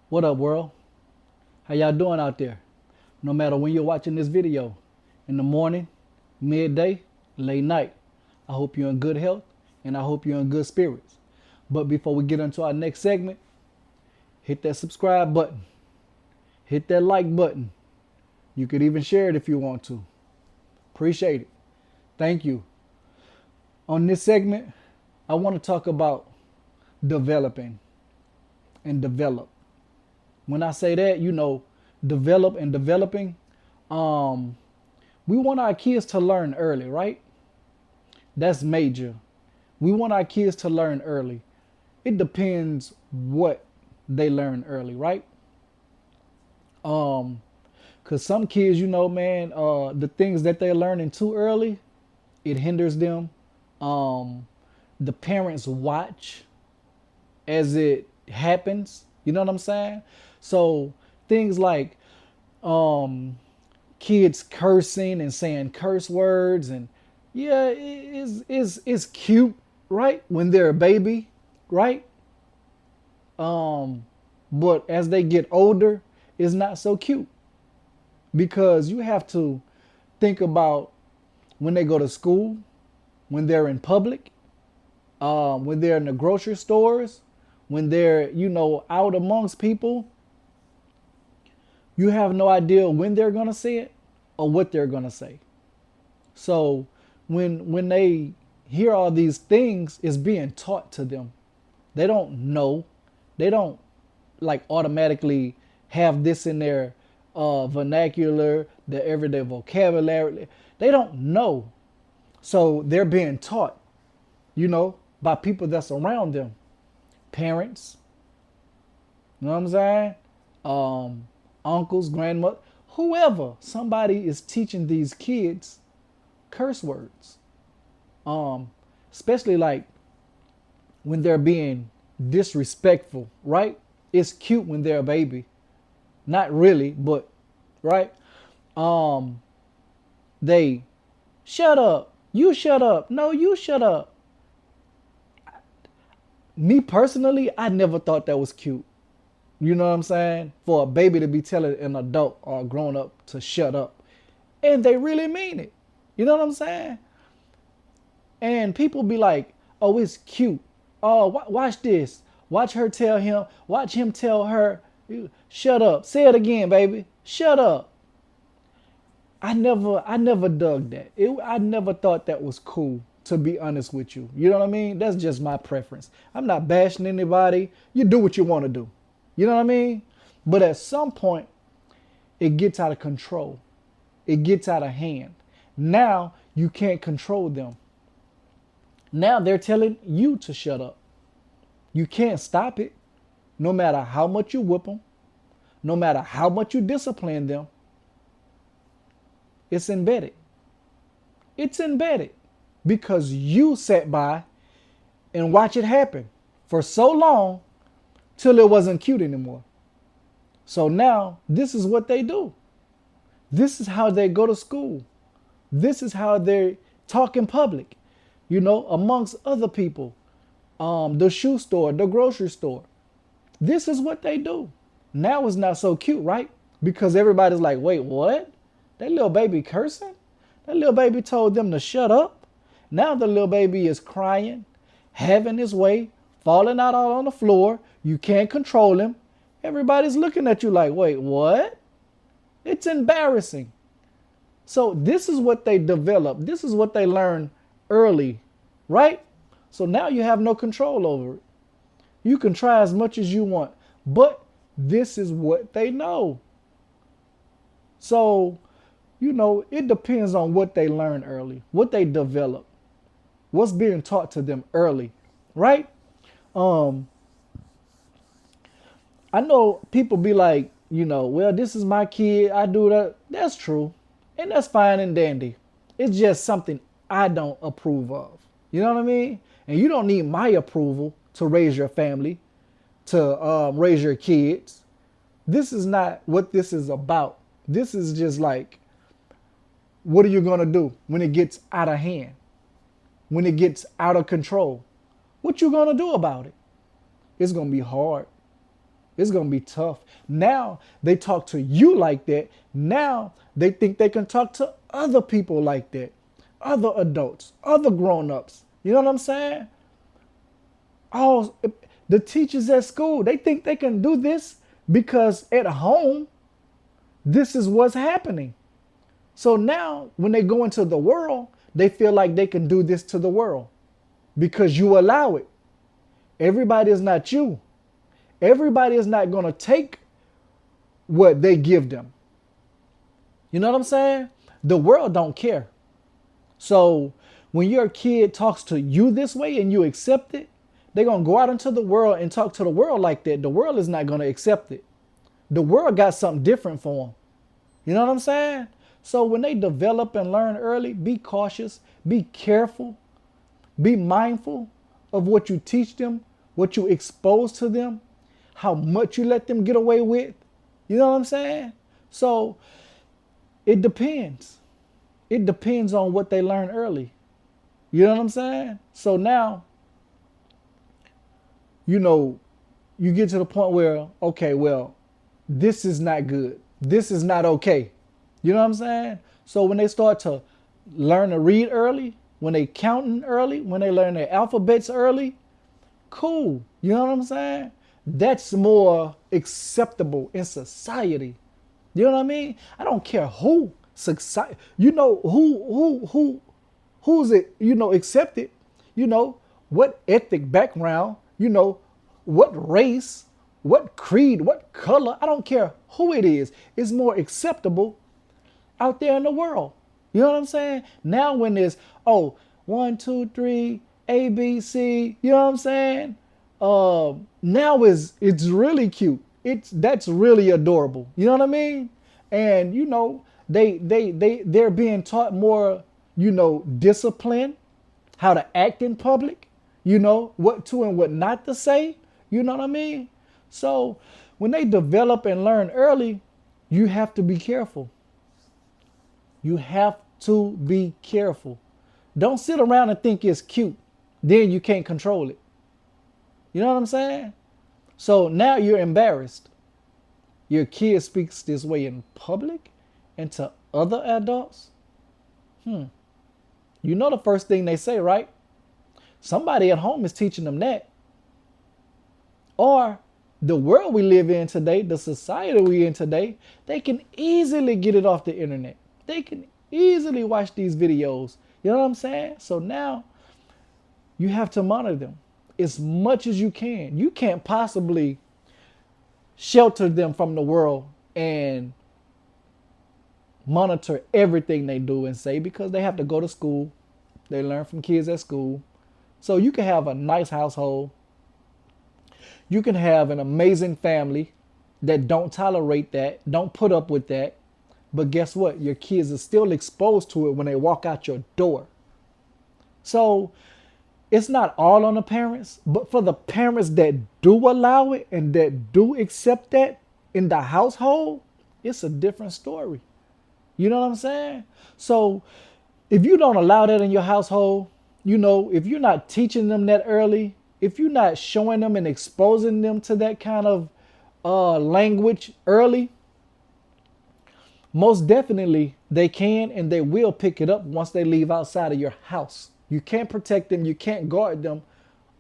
What up, world? How y'all doing out there? No matter when you're watching this video, in the morning, midday, late night, I hope you're in good health and I hope you're in good spirits. But before we get into our next segment, hit that subscribe button, hit that like button. You could even share it if you want to. Appreciate it. Thank you. On this segment, I want to talk about developing and develop. When I say that, develop and developing, we want our kids to learn early, right? That's major. We want our kids to learn early. It depends what they learn early, right? Cause some kids, the things that they're learning too early, it hinders them. The parents watch as it happens. You know what I'm saying? So things like kids cursing and saying curse words, and yeah, it's cute, right? When they're a baby, right? But as they get older, it's not so cute, because you have to think about when they go to school, when they're in public, when they're in the grocery stores, when they're, out amongst people. You have no idea when they're going to say it or what they're going to say. So when they hear all these things, it's being taught to them. They don't know. They don't automatically have this in their vernacular, their everyday vocabulary. They don't know. So they're being taught, by people that's around them. Parents, you know what I'm saying? Uncles, grandmother, whoever. Somebody is teaching these kids curse words. Especially when they're being disrespectful, right? It's cute when they're a baby. Not really, but right? They shut up. You shut up. No, you shut up. Me personally, I never thought that was cute. You know what I'm saying? For a baby to be telling an adult or a grown up to shut up. And they really mean it. You know what I'm saying? And people be like, oh, it's cute. Oh, watch this. Watch him tell her, shut up. Say it again, baby. Shut up. I never dug that. I never thought that was cool, to be honest with you. You know what I mean? That's just my preference. I'm not bashing anybody. You do what you want to do. You know what I mean? But at some point, it gets out of control. It gets out of hand. Now you can't control them. Now they're telling you to shut up. You can't stop it. No matter how much you whip them, no matter how much you discipline them, it's embedded. It's embedded because you sat by and watch it happen for so long till it wasn't cute anymore. So now this is what they do. This is how they go to school. This is how they talk in public, amongst other people. The shoe store, the grocery store. This is what they do. Now it's not so cute, right? Because everybody's like, wait, what? That little baby cursing? That little baby told them to shut up. Now the little baby is crying, having his way, falling out all on the floor. You can't control him. Everybody's looking at you like, wait, what? It's embarrassing. So this is what they develop. This is what they learn early, right? So now you have no control over it. You can try as much as you want, but this is what they know. So, it depends on what they learn early, what they develop, What's being taught to them early, right? Um, I know people be like, well, this is my kid. I do that. That's true. And that's fine and dandy. It's just something I don't approve of. You know what I mean? And you don't need my approval to raise your family, to raise your kids. This is not what this is about. This is just like, what are you going to do when it gets out of hand? When it gets out of control? What you going to do about it? It's going to be hard. It's going to be tough. Now they talk to you like that. Now they think they can talk to other people like that. Other adults, other grown-ups. You know what I'm saying? Oh, the teachers at school, they think they can do this because at home, this is what's happening. So now when they go into the world, they feel like they can do this to the world because you allow it. Everybody is not you. Everybody is not going to take what they give them. You know what I'm saying? The world don't care. So when your kid talks to you this way and you accept it, they're going to go out into the world and talk to the world like that. The world is not going to accept it. The world got something different for them. You know what I'm saying? So when they develop and learn early, be cautious, be careful, be mindful of what you teach them, what you expose to them, how much you let them get away with. You know what I'm saying? So it depends. It depends on what they learn early. You know what I'm saying? So now, you get to the point where, okay, well, this is not good. This is not okay. You know what I'm saying? So when they start to learn to read early, when they counting early, when they learn their alphabets early, cool. You know what I'm saying? That's more acceptable in society. You know what I mean? I don't care who society, who's it, accepted, what ethnic background, what race, what creed, what color. I don't care who it is. It's more acceptable out there in the world. You know what I'm saying? Now when there's, 1, 2, 3, A, B, C, you know what I'm saying? Now it's really cute. That's really adorable. You know what I mean? And they're being taught more, discipline, how to act in public, what to and what not to say. You know what I mean? So when they develop and learn early, you have to be careful. You have to be careful. Don't sit around and think it's cute. Then you can't control it. You know what I'm saying? So now you're embarrassed. Your kid speaks this way in public and to other adults. You know the first thing they say, right? Somebody at home is teaching them that. Or the world we live in today, the society we in today, they can easily get it off the internet. They can easily watch these videos. You know what I'm saying? So now you have to monitor them as much as you can. You can't possibly shelter them from the world and monitor everything they do and say, because they have to go to school. They learn from kids at school. So you can have a nice household. You can have an amazing family that don't tolerate that, don't put up with that. But guess what? Your kids are still exposed to it when they walk out your door. So it's not all on the parents, but for the parents that do allow it and that do accept that in the household, it's a different story. You know what I'm saying? So if you don't allow that in your household, if you're not teaching them that early, if you're not showing them and exposing them to that kind of language early, most definitely they can and they will pick it up once they leave outside of your house. You can't protect them. You can't guard them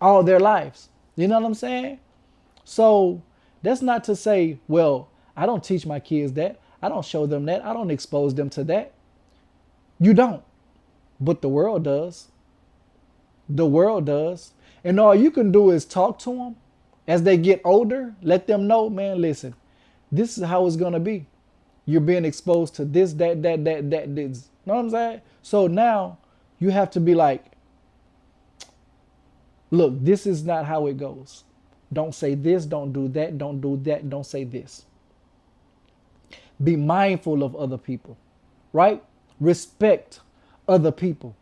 all their lives. You know what I'm saying? So that's not to say, well, I don't teach my kids that. I don't show them that. I don't expose them to that. You don't. But the world does. The world does. And all you can do is talk to them as they get older. Let them know, man, listen, this is how it's going to be. You're being exposed to this, that, this. You know what I'm saying? So now you have to be like, Look, this is not how it goes. Don't say this, don't do that, don't do that, don't say this. Be mindful of other people, right? Respect other people.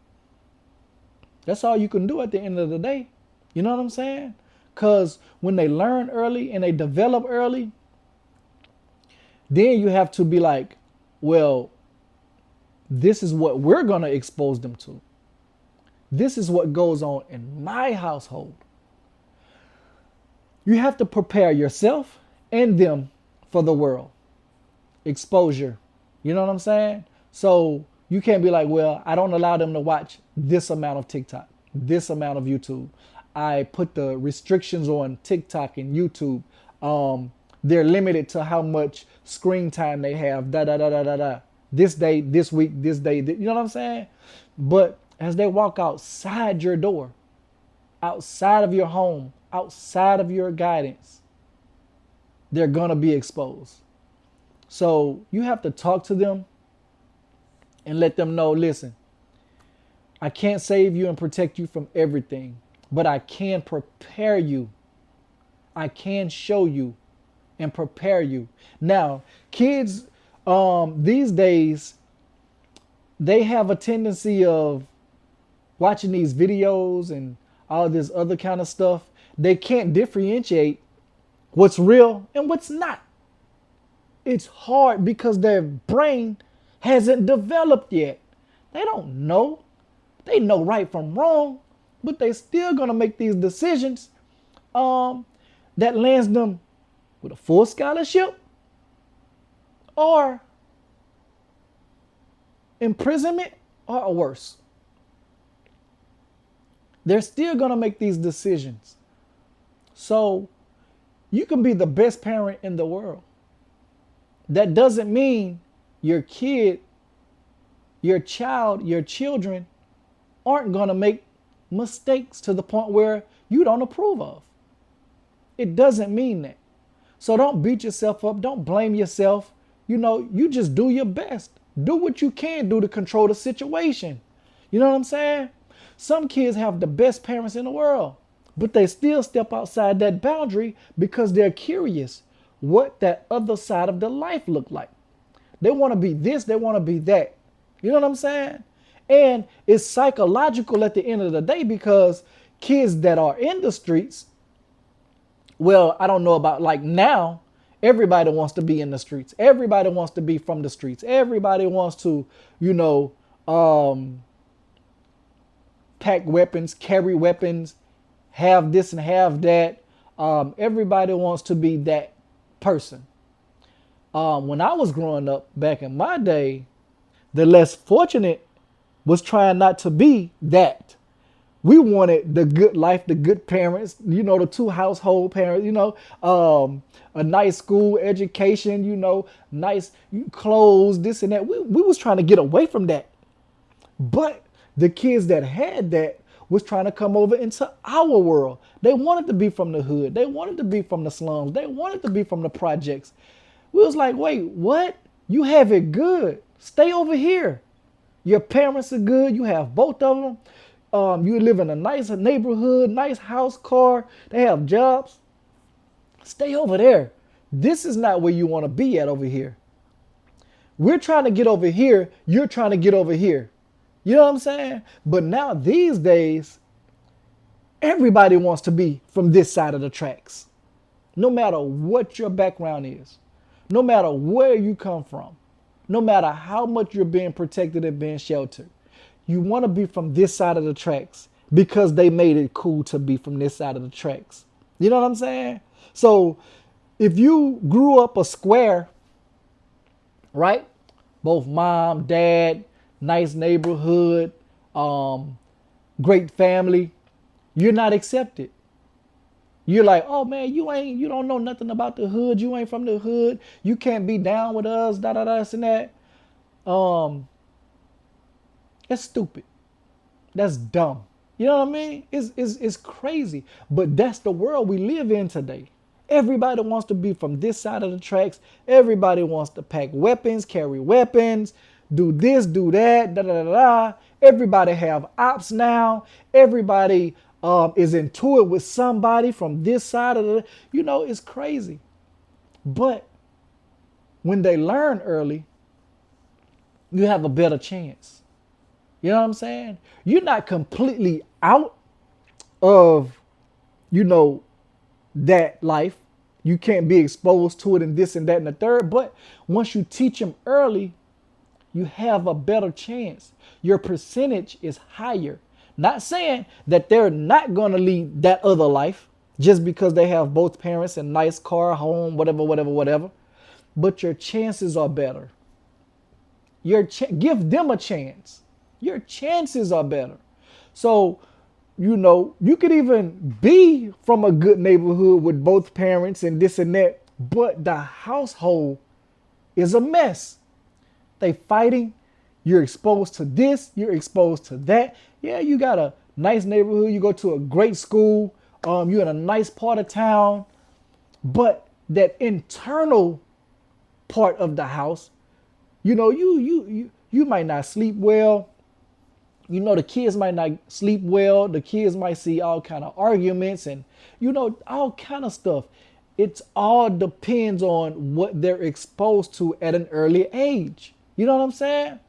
That's all you can do at the end of the day. You know what I'm saying? Because when they learn early and they develop early, then you have to be like, well, this is what we're going to expose them to. This is what goes on in my household. You have to prepare yourself and them for the world. Exposure. You know what I'm saying? So you can't be like, well, I don't allow them to watch this amount of TikTok, this amount of YouTube. I put the restrictions on TikTok and YouTube. They're limited to how much screen time they have. Da da da da da da. This day, this week, this day. You know what I'm saying? But as they walk outside your door, outside of your home, outside of your guidance, they're gonna be exposed. So you have to talk to them and let them know, listen, I can't save you and protect you from everything, but I can prepare you. I can show you and prepare you. Now, kids these days, they have a tendency of watching these videos and all this other kind of stuff. They can't differentiate what's real and what's not. It's hard because their brain hasn't developed yet. They don't know. They know right from wrong, but they still gonna make these decisions that lands them with a full scholarship or imprisonment or worse. They're still gonna make these decisions. So you can be the best parent in the world. That doesn't mean your kid, your child, your children aren't going to make mistakes to the point where you don't approve of. It doesn't mean that. So don't beat yourself up. Don't blame yourself. You know, you just do your best. Do what you can do to control the situation. You know what I'm saying? Some kids have the best parents in the world, but they still step outside that boundary because they're curious what that other side of the life look like. They want to be this, they want to be that. You know what I'm saying? And it's psychological at the end of the day because kids that are in the streets, well, I don't know about like now, everybody wants to be in the streets. Everybody wants to be from the streets. Everybody wants to, you know, pack weapons, carry weapons, have this and have that. Everybody wants to be that person. When I was growing up back in my day, the less fortunate was trying not to be that. We wanted the good life, the good parents, you know, the two household parents, you know, a nice school education, you know, nice clothes, this and that. We was trying to get away from that. But the kids that had that was trying to come over into our world. They wanted to be from the hood. They wanted to be from the slums. They wanted to be from the projects. We was like, wait, what? You have it good. Stay over here. Your parents are good. You have both of them. You live in a nice neighborhood, nice house, car. They have jobs. Stay over there. This is not where you want to be at over here. We're trying to get over here. You're trying to get over here. You know what I'm saying? But now these days, everybody wants to be from this side of the tracks. No matter what your background is, no matter where you come from, no matter how much you're being protected and being sheltered, you want to be from this side of the tracks because they made it cool to be from this side of the tracks. You know what I'm saying? So if you grew up a square, right? Both mom, dad, nice neighborhood, great family, you're not accepted. You're like, oh man, you don't know nothing about the hood. You ain't from the hood. You can't be down with us, da da da, this and that. That's stupid. That's dumb. You know what I mean? It's crazy. But that's the world we live in today. Everybody wants to be from this side of the tracks. Everybody wants to pack weapons, carry weapons, do this, do that, da da da da. Everybody have ops now. Everybody is into it with somebody from this side of the, it's crazy. But when they learn early, you have a better chance. You know what I'm saying? You're not completely out of, you know, that life. You can't be exposed to it and this and that and the third. But once you teach them early, you have a better chance. Your percentage is higher. Not saying that they're not going to lead that other life just because they have both parents and nice car, home, whatever, whatever, whatever. But your chances are better. Give them a chance. Your chances are better. So, you could even be from a good neighborhood with both parents and this and that, but the household is a mess. They fighting. You're exposed to this. You're exposed to that. Yeah, you got a nice neighborhood. You go to a great school. You're in a nice part of town. But that internal part of the house, you might not sleep well. The kids might not sleep well. The kids might see all kind of arguments and, all kind of stuff. It all depends on what they're exposed to at an early age. You know what I'm saying?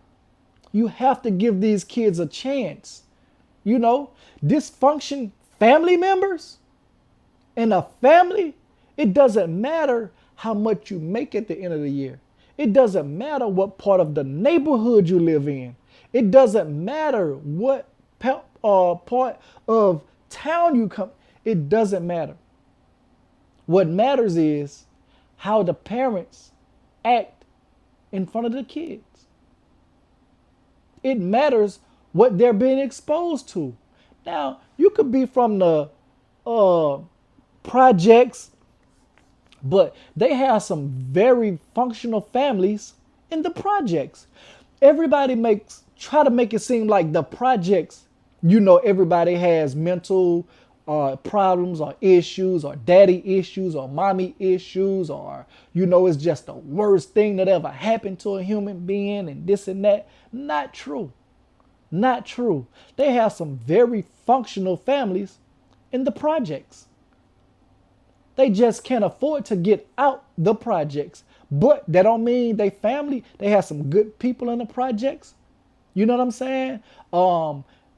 You have to give these kids a chance. Dysfunction family members in a family, it doesn't matter how much you make at the end of the year. It doesn't matter what part of the neighborhood you live in. It doesn't matter what part of town you come. It doesn't matter. What matters is how the parents act in front of the kids. It matters what they're being exposed to. Now, you could be from the projects, but they have some very functional families in the projects. Everybody try to make it seem like the projects, everybody has mental problems or issues or daddy issues or mommy issues or, it's just the worst thing that ever happened to a human being and this and that. Not true. Not true. They have some very functional families in the projects. They just can't afford to get out the projects. But that don't mean they have some good people in the projects. You know what I'm saying?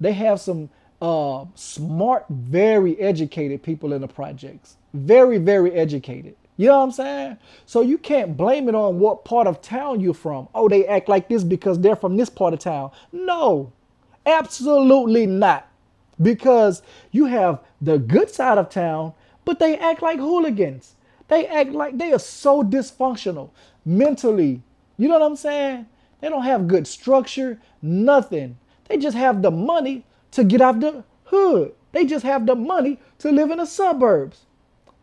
They have some smart, very educated people in the projects. Very, very educated. You know what I'm saying? So you can't blame it on what part of town you're from. Oh, they act like this because they're from this part of town. No, absolutely not. Because you have the good side of town, but they act like hooligans. They act like they are so dysfunctional mentally. You know what I'm saying? They don't have good structure, nothing. They just have the money to get out the hood. They just have the money to live in the suburbs.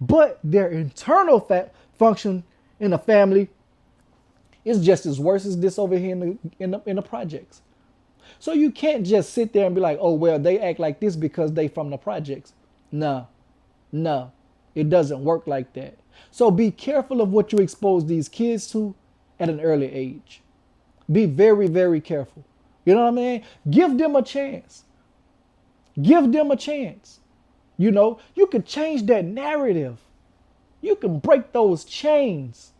But their internal function in a family is just as worse as this over here in the projects. So you can't just sit there and be like, oh, well, they act like this because they from the projects. No, it doesn't work like that. So be careful of what you expose these kids to at an early age. Be very, very careful. You know what I mean? Give them a chance. Give them a chance. You can change that narrative. You can break those chains.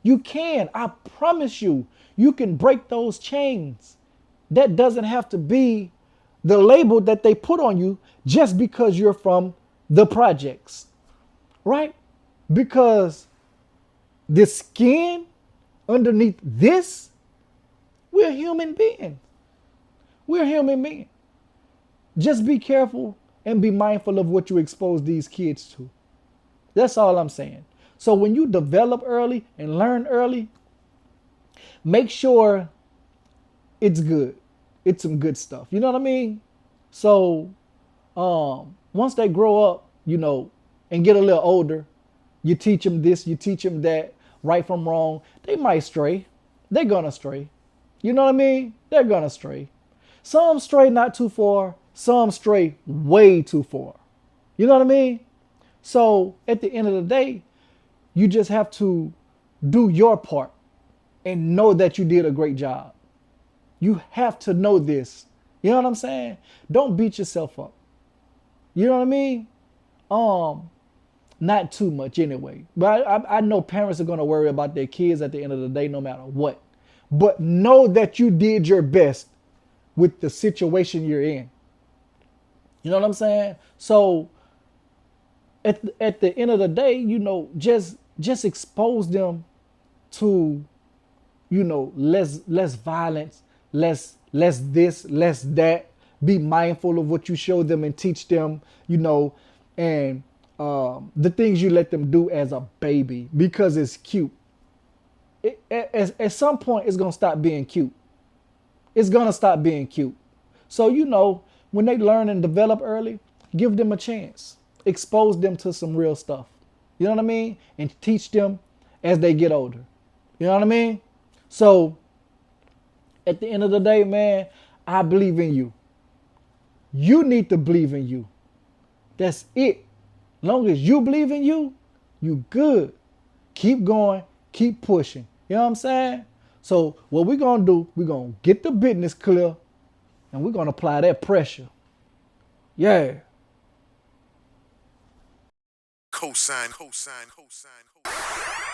You can. I promise you, you can break those chains. That doesn't have to be the label that they put on you just because you're from the projects, right? Because the skin underneath this, we're human beings. We're human beings. Just be careful and be mindful of what you expose these kids to. That's all I'm saying. So when you develop early and learn early, make sure it's good. It's some good stuff. You know what I mean? So once they grow up, and get a little older, you teach them this, you teach them that, right from wrong. They might stray. They're going to stray. You know what I mean? They're going to stray. Some stray not too far. Some stray way too far. You know what I mean? So at the end of the day, you just have to do your part and know that you did a great job. You have to know this. You know what I'm saying? Don't beat yourself up. You know what I mean? Um, Not too much anyway. But I know parents are gonna worry about their kids at the end of the day, no matter what. But know that you did your best with the situation you're in. You know what I'm saying? So at the end of the day, just expose them to, less violence, less this, less that. Be mindful of what you show them and teach them, and the things you let them do as a baby because it's cute. At some point, it's gonna stop being cute. It's gonna stop being cute. So when they learn and develop early, give them a chance. Expose them to some real stuff. You know what I mean? And teach them as they get older. You know what I mean? So at the end of the day, man, I believe in you. You need to believe in you. That's it. As long as you believe in you, you good. Keep going, keep pushing. You know what I'm saying? So what we're gonna do, we're gonna get the business clear and we're gonna apply that pressure. Yeah. Cosign, cosign, cosign, cosign.